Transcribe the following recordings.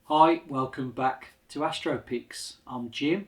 Hi, welcome back to AstroPix. I'm Jim.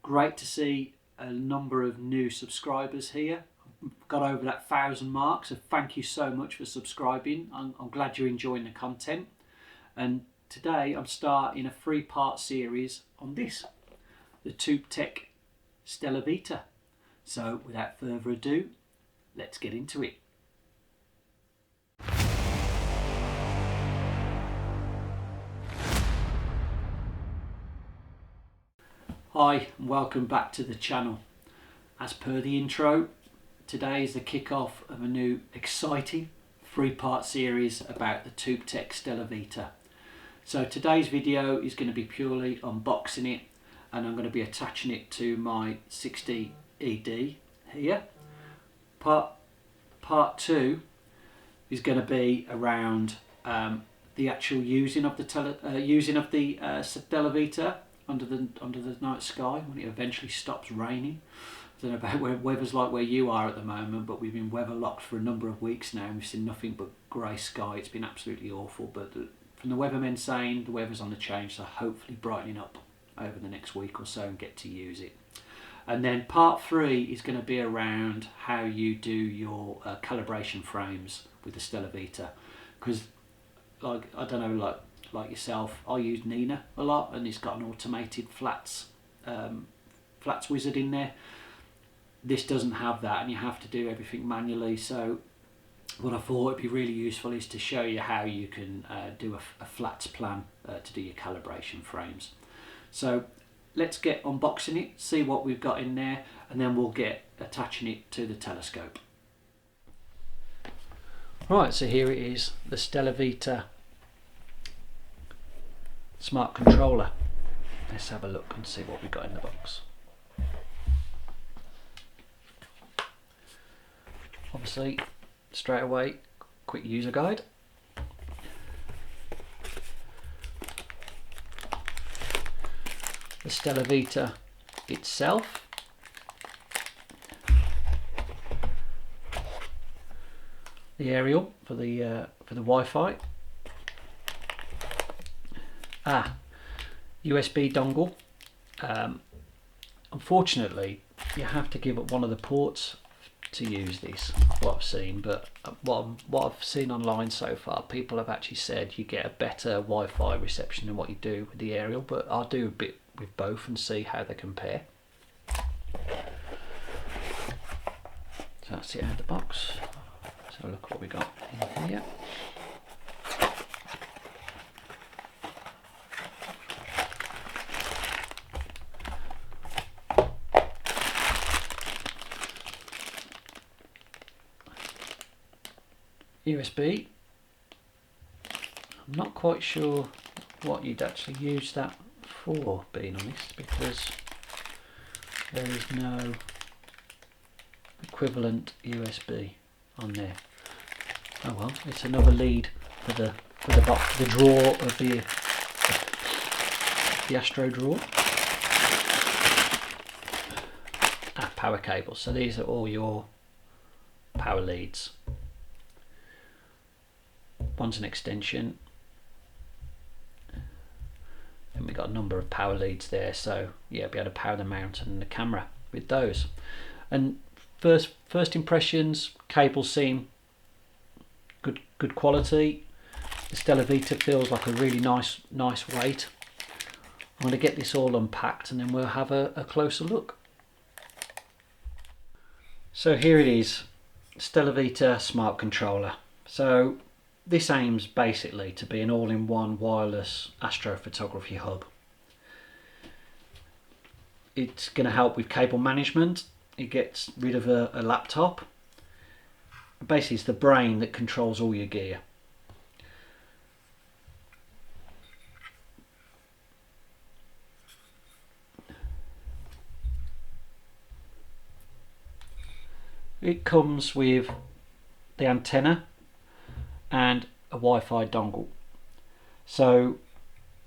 Great to see a number of new subscribers here. Got over that 1,000 mark, so thank you so much for subscribing. I'm glad you're enjoying the content. And today I'm starting a 3-part series on this, the Touptek Stellavita. So without further ado, let's get into it. Hi and welcome back to the channel. As per the intro, today is the kick-off of a new exciting 3-part series about the Touptek Stellavita. So today's video is going to be purely unboxing it, and I'm going to be attaching it to my 60 ED here. Part 2 is going to be around the actual using of the Stellavita under the night sky when it eventually stops raining. I don't know about where weather's like where you are at the moment, but we've been weather locked for a number of weeks now and we've seen nothing but grey sky. It's been absolutely awful, but from the weathermen saying the weather's on the change, so hopefully brightening up over the next week or so and get to use it. And then part 3 is going to be around how you do your calibration frames with the Stellavita, because like I don't know, like yourself, I use N.I.N.A a lot, and it's got an automated flats wizard in there. This doesn't have that, and you have to do everything manually. So what I thought would be really useful is to show you how you can do a flats plan to do your calibration frames. So let's get unboxing it, see what we've got in there, and then we'll get attaching it to the telescope. Right, so here it is, the Stellavita smart controller. Let's have a look and see what we've got in the box. Obviously, straight away, quick user guide. The Stellavita itself. The aerial for the Wi-Fi. USB dongle. Unfortunately, you have to give up one of the ports to use this, what I've seen, but what I've seen online so far, people have actually said you get a better Wi-Fi reception than what you do with the aerial, but I'll do a bit with both and see how they compare. So that's it out of the box. So look what we got in here. USB. I'm not quite sure what you'd actually use that for, being honest, because there is no equivalent USB on there. Oh well, it's another lead for the box, the drawer of the Astro drawer. Power cables. So these are all your power leads. One's an extension, and we've got a number of power leads there, so yeah, be able to power the mount and the camera with those. And first impressions, cables seem good quality. The Stellavita feels like a really nice weight. I'm going to get this all unpacked and then we'll have a closer look. So here it is, Stellavita smart controller. So this aims basically to be an all-in-one wireless astrophotography hub. It's going to help with cable management. It gets rid of a laptop. Basically, it's the brain that controls all your gear. It comes with the antenna and a Wi-Fi dongle. So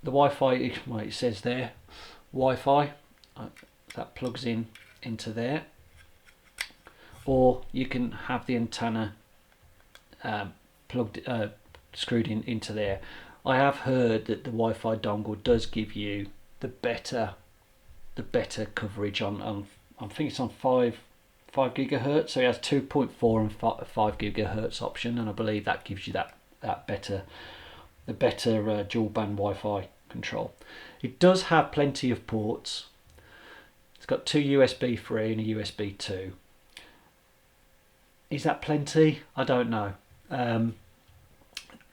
the Wi-Fi, well, it says there Wi-Fi, that plugs into there, or you can have the antenna screwed into there. I have heard that the Wi-Fi dongle does give you the better coverage on I think it's on 5 gigahertz, so it has 2.4 and 5 gigahertz option, and I believe that gives you that better dual band Wi-Fi control. It does have plenty of ports. It's got 2 USB 3 and a USB 2. Is that plenty? I don't know.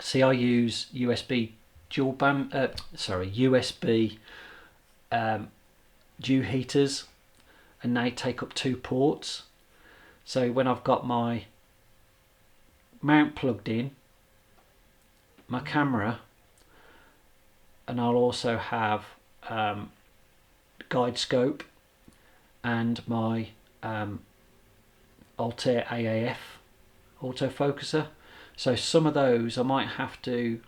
See, I use USB dual band, USB dew heaters, and they take up 2 ports. So when I've got my mount plugged in, my camera, and I'll also have guide scope and my Altair AAF autofocuser. So some of those I might have to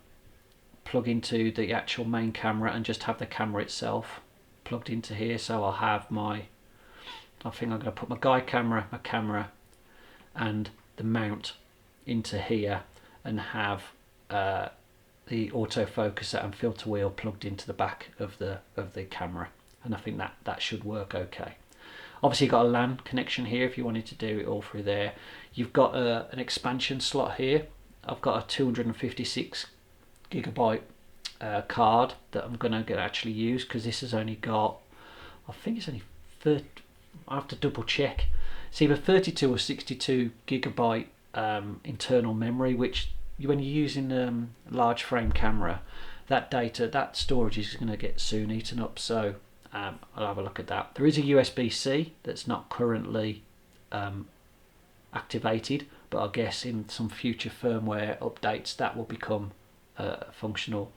plug into the actual main camera and just have the camera itself plugged into here. So I'll have I think I'm going to put my guide camera, my camera, and the mount into here, and have the autofocuser and filter wheel plugged into the back of the camera, and I think that should work okay. Obviously you've got a LAN connection here if you wanted to do it all through there. You've got an expansion slot here. I've got a 256 gigabyte card that I'm going to actually use, because this has only got, I think it's only 30, I have to double check. It's either 32 or 62 gigabyte internal memory, which when you're using a large frame camera, that storage is going to get soon eaten up. So I'll have a look at that. There is a USB-C that's not currently activated, but I guess in some future firmware updates that will become a functional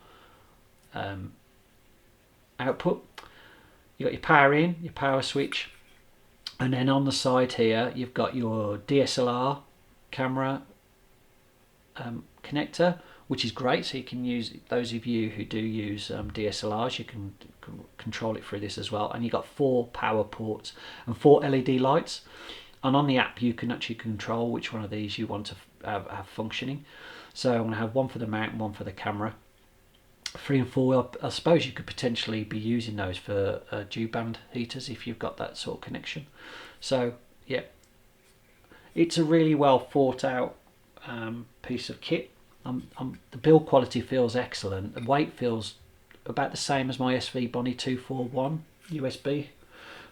output. You've got your power in, your power switch, and then on the side here you've got your DSLR camera connector, which is great. So you can use, those of you who do use DSLRs, you can control it through this as well. And you've got 4 power ports and 4 LED lights, and on the app you can actually control which one of these you want to have functioning. So I'm going to have one for the mount and one for the camera. 3 and 4, I suppose you could potentially be using those for dew band heaters if you've got that sort of connection. So yeah, it's a really well thought out piece of kit. The build quality feels excellent. The weight feels about the same as my SV Bonnie 241 USB.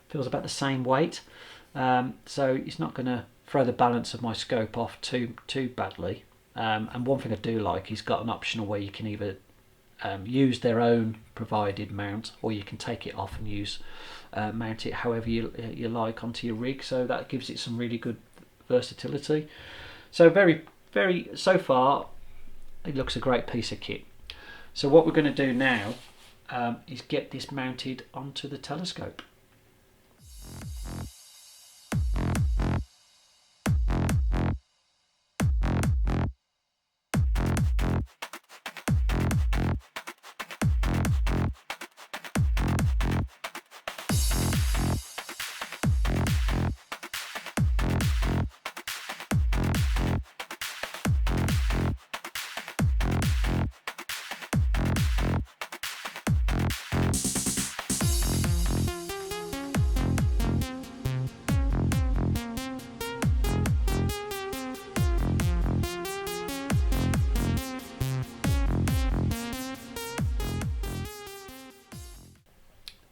Feels about the same weight. So it's not going to throw the balance of my scope off too badly. And one thing I do like, he's got an optional where you can either use their own provided mount, or you can take it off and use mount it however you like onto your rig. So that gives it some really good versatility. So so far it looks a great piece of kit. So what we're going to do now is get this mounted onto the telescope.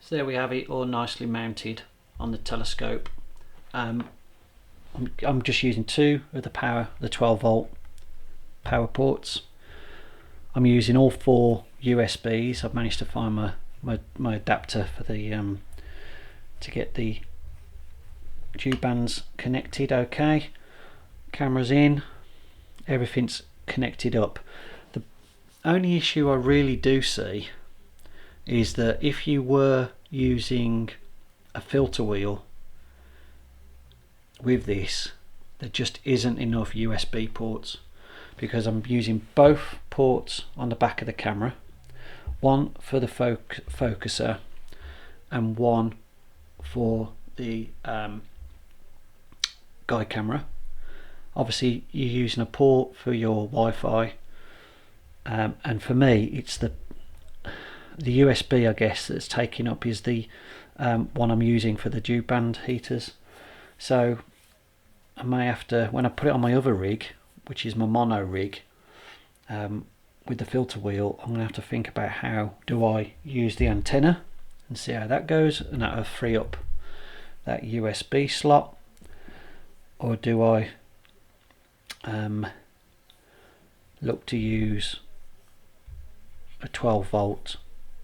So there we have it, all nicely mounted on the telescope. I'm just using 2 of the 12 volt power ports. I'm using all 4 USBs. I've managed to find my adapter for the to get the dew bands connected. Okay, camera's in, everything's connected up. The only issue I really do see is that if you were using a filter wheel with this, there just isn't enough USB ports, because I'm using both ports on the back of the camera, one for the focuser and one for the guide camera. Obviously you're using a port for your Wi-Fi and for me it's the USB, I guess, that's taking up is the one I'm using for the dew band heaters. So I may have to, when I put it on my other rig, which is my mono rig, with the filter wheel, I'm going to have to think about how do I use the antenna and see how that goes, and that'll free up that USB slot, or do I look to use a 12 volt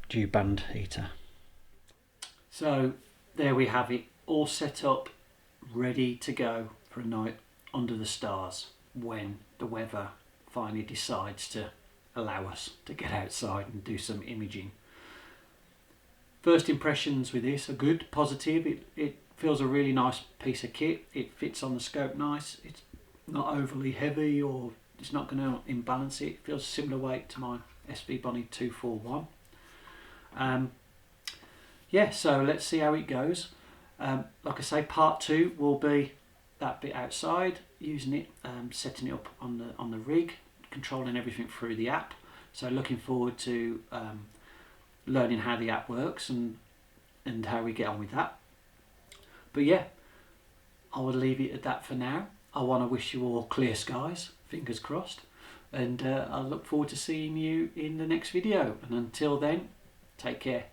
dew band heater. So there we have it, all set up, ready to go for a night under the stars when the weather finally decides to allow us to get outside and do some imaging. First impressions with this are good, positive. It feels a really nice piece of kit. It fits on the scope nice. It's not overly heavy, or it's not going to imbalance it. It feels similar weight to my SV Bonnie 241. Yeah, so let's see how it goes. Like I say, part 2 will be that bit outside, using it, setting it up on the rig, controlling everything through the app. So looking forward to learning how the app works and how we get on with that. But yeah, I will leave it at that for now. I want to wish you all clear skies, fingers crossed, and I look forward to seeing you in the next video. And until then, take care.